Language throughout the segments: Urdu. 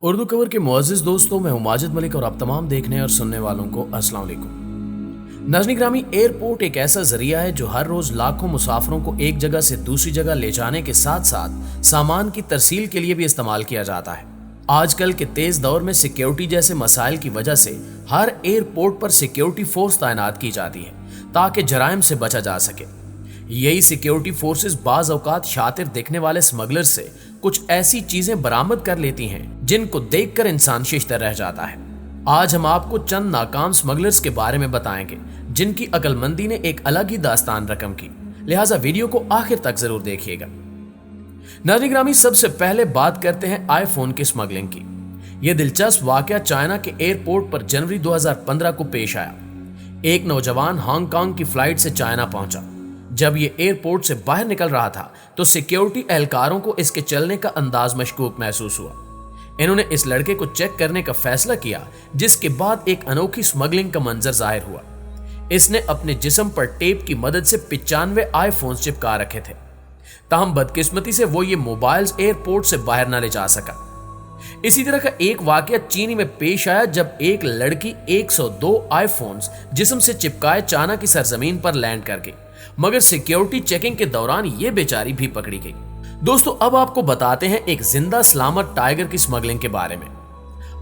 اردو کور کے معزز دوستوں، میں ہوں ماجد ملک اور آپ تمام دیکھنے اور سننے والوں کو السلام علیکم۔ ناظرین گرامی، ایئرپورٹ ایک ایسا ذریعہ ہے جو ہر روز لاکھوں مسافروں کو ایک جگہ سے دوسری جگہ لے جانے کے ساتھ ساتھ سامان کی ترسیل کے لیے بھی استعمال کیا جاتا ہے۔ آج کل کے تیز دور میں سیکیورٹی جیسے مسائل کی وجہ سے ہر ایئرپورٹ پر سیکیورٹی فورس تعینات کی جاتی ہے تاکہ جرائم سے بچا جا سکے۔ یہی سیکیورٹی فورسز بعض اوقات شاطر دکھنے والے اسمگلر سے کچھ ایسی چیزیں برآمد کر لیتی ہیں جن کو دیکھ کر انسان ششدر رہ جاتا ہے۔ آج ہم آپ کو چند ناکام اسمگلرز کے بارے میں بتائیں گے جن کی عقل مندی نے ایک الگ ہی داستان رقم کی، لہٰذا ویڈیو کو آخر تک ضرور دیکھیے گا۔ ناظرین گرامی، سب سے پہلے بات کرتے ہیں آئی فون کی اسمگلنگ کی۔ یہ دلچسپ واقعہ چائنا کے ایئرپورٹ پر جنوری 2015 کو پیش آیا۔ ایک نوجوان ہانگ کانگ کی فلائٹ سے چائنا پہنچا۔ جب یہ ایئرپورٹ سے باہر نکل رہا تھا تو سیکیورٹی اہلکاروں کو اس کے چلنے کا انداز مشکوک محسوس ہوا۔ انہوں نے اس لڑکے کو چیک کرنے کا فیصلہ کیا، جس کے بعد ایک انوکھی اسمگلنگ کا منظر ظاہر ہوا۔ اس نے اپنے جسم پر ٹیپ کی مدد سے 95 آئی فونز چپکا رکھے تھے، تاہم بدقسمتی سے وہ یہ موبائلز ایئرپورٹ سے باہر نہ لے جا سکا۔ اسی طرح کا ایک واقعہ چینی میں پیش آیا جب ایک لڑکی 102 آئی فونز جسم سے چپکائے چائنا کی سرزمین پر لینڈ کر گئی، مگر سیکیورٹی چیکنگ کے دوران یہ بیچاری بھی پکڑی گئی۔ دوستو، اب آپ کو بتاتے ہیں ایک زندہ سلامت ٹائیگر کی اسمگلنگ کے بارے میں۔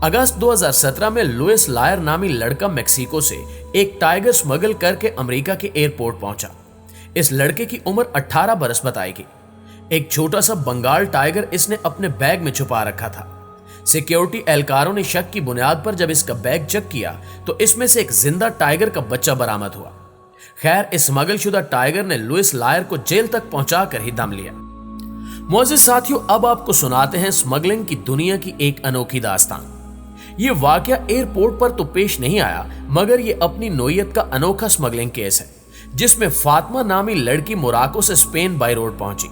اگست 2017 میں لوئس لائر نامی لڑکا میکسیکو سے ایک ٹائیگر اسمگل کر کے امریکہ کے ایئرپورٹ پہنچا۔ اس لڑکے کی عمر 18 برس بتائی گئی۔ ایک چھوٹا سا بنگال ٹائیگر اس نے اپنے بیگ میں چھپا رکھا تھا۔ سیکیورٹی اہلکاروں نے شک کی بنیاد پر جب اس کا بیگ چیک کیا تو اس میں سے ایک زندہ ٹائیگر کا بچہ برآمد ہوا۔ خیر، اس اسمگل شدہ ٹائیگر نے لوئس لائر کو جیل تک پہنچا کر ہی دم لیا۔ معزز ساتھیوں، اب آپ کو سناتے ہیں اسمگلنگ کی دنیا کی ایک انوکھی داستان۔ یہ واقعہ ایئرپورٹ پر تو پیش نہیں آیا، مگر یہ اپنی نوعیت کا انوکھا اسمگلنگ کیس ہے جس میں فاطمہ نامی لڑکی موراکو سے اسپین بائی روڈ پہنچی۔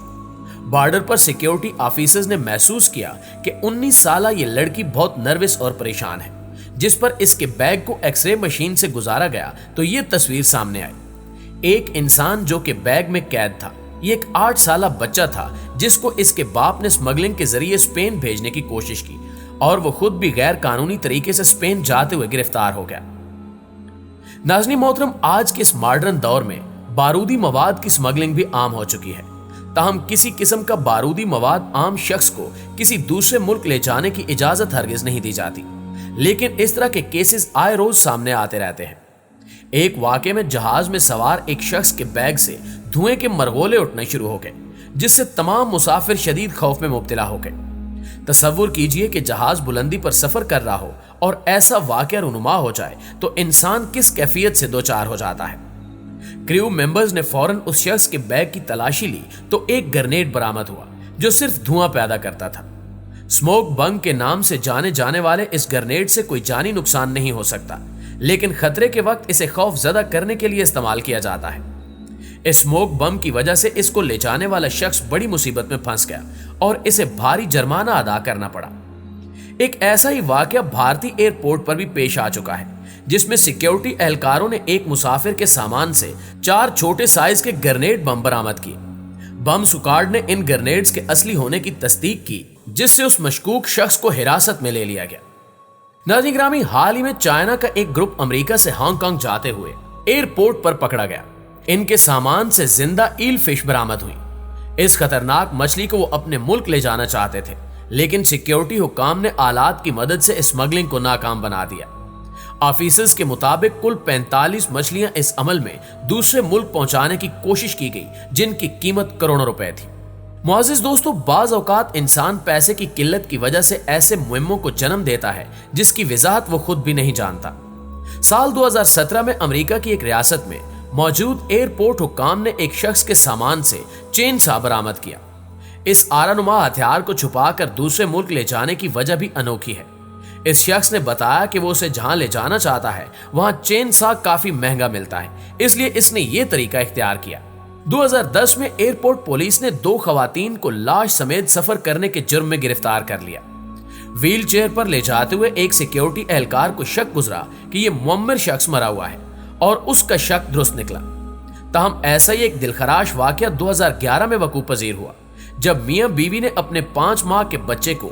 بارڈر پر سیکیورٹی آفیسرز نے محسوس کیا کہ 19 سالہ یہ لڑکی بہت نروس اور پریشان ہے، جس پر اس کے بیگ کو ایکس رے مشین سے گزارا گیا تو یہ تصویر سامنے آئی۔ ایک انسان جو کہ بیگ میں قید تھا، یہ ایک 8 سالہ بچہ تھا جس کو اس کے باپ نے اسمگلنگ کے ذریعے اسپین بھیجنے کی کوشش کی اور وہ خود بھی غیر قانونی طریقے سے اسپین جاتے ہوئے گرفتار ہو گیا۔ ناظرین محترم، آج کے اس ماڈرن دور میں بارودی مواد کی اسمگلنگ بھی عام ہو چکی ہے، تاہم کسی قسم کا بارودی مواد عام شخص کو کسی دوسرے ملک لے جانے کی اجازت ہرگز نہیں دی جاتی، لیکن اس طرح کے کیسز آئے روز سامنے آتے رہتے ہیں۔ ایک واقعے میں جہاز میں سوار ایک شخص کے بیگ سے دھوئیں کے مرغولے اٹھنا شروع ہو گئے، جس سے تمام مسافر شدید خوف میں مبتلا ہو گئے۔ تصور کیجئے کہ جہاز بلندی پر سفر کر رہا ہو اور ایسا واقعہ رونما ہو جائے تو انسان کس کیفیت سے دوچار ہو جاتا ہے۔ کریو ممبرز نے فوراً اس شخص کے بیگ کی تلاشی لی تو ایک گرنیڈ برآمد ہوا جو صرف دھواں پیدا کرتا تھا۔ اسموک بنگ کے نام سے جانے جانے والے اس گرنیڈ سے کوئی جانی نقصان نہیں ہو سکتا، لیکن خطرے کے وقت اسے خوف زدہ کرنے کے لیے استعمال کیا جاتا ہے۔ اسموک بم کی وجہ سے اس کو لے جانے والا شخص بڑی مصیبت میں پھنس گیا اور اسے بھاری جرمانہ ادا کرنا پڑا۔ ایک ایسا ہی واقعہ بھارتی ایئرپورٹ پر بھی پیش آ چکا ہے، جس میں سیکیورٹی اہلکاروں نے ایک مسافر کے سامان سے 4 چھوٹے سائز کے گرنیڈ بم برآمد کیے۔ بم سکواڈ نے ان گرنیڈز کے اصلی ہونے کی تصدیق کی، جس سے اس مشکوک شخص کو حراست میں لے لیا گیا۔ ناظرین گرامی، حال ہی میں چائنا کا ایک گروپ امریکہ سے ہانگ کانگ جاتے ہوئے ایئرپورٹ پر پکڑا گیا۔ ان کے سامان سے زندہ ایل فش برآمد ہوئی۔ اس خطرناک مچھلی کو وہ اپنے ملک لے جانا چاہتے تھے، لیکن سیکیورٹی حکام نے آلات کی مدد سے اسمگلنگ کو ناکام بنا دیا۔ آفیسرز کے مطابق کل 45 مچھلیاں اس عمل میں دوسرے ملک پہنچانے کی کوشش کی گئی، جن کی قیمت کروڑوں روپے تھی۔ معزز دوستو، بعض اوقات انسان پیسے کی قلت کی وجہ سے ایسے مہموں کو جنم دیتا ہے جس کی وضاحت وہ خود بھی نہیں جانتا۔ سال 2017 میں امریکہ کی ایک ریاست میں موجود ایئرپورٹ حکام نے ایک شخص کے سامان سے چین سا برآمد کیا۔ اس آرانما ہتھیار کو چھپا کر دوسرے ملک لے جانے کی وجہ بھی انوکھی ہے۔ اس شخص نے بتایا کہ وہ اسے جہاں لے جانا چاہتا ہے وہاں چین سا کافی مہنگا ملتا ہے، اس لیے اس نے یہ طریقہ اختیار کیا۔ 2010 میں ایئرپورٹ پولیس نے 2 خواتین کو لاش سمیت سفر کرنے کے جرم میں گرفتار کر لیا۔ ویل چیئر پر لے جاتے ہوئے ایک سیکیورٹی اہلکار کو شک گزرا کہ یہ معمر شخص مرا ہوا ہے اور اس کا شک درست نکلا۔ تاہم ایسا ہی ایک دلخراش واقعہ 2011 میں وقوع پذیر ہوا، جب میاں بیوی نے اپنے 5 ماہ کے بچے کو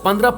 15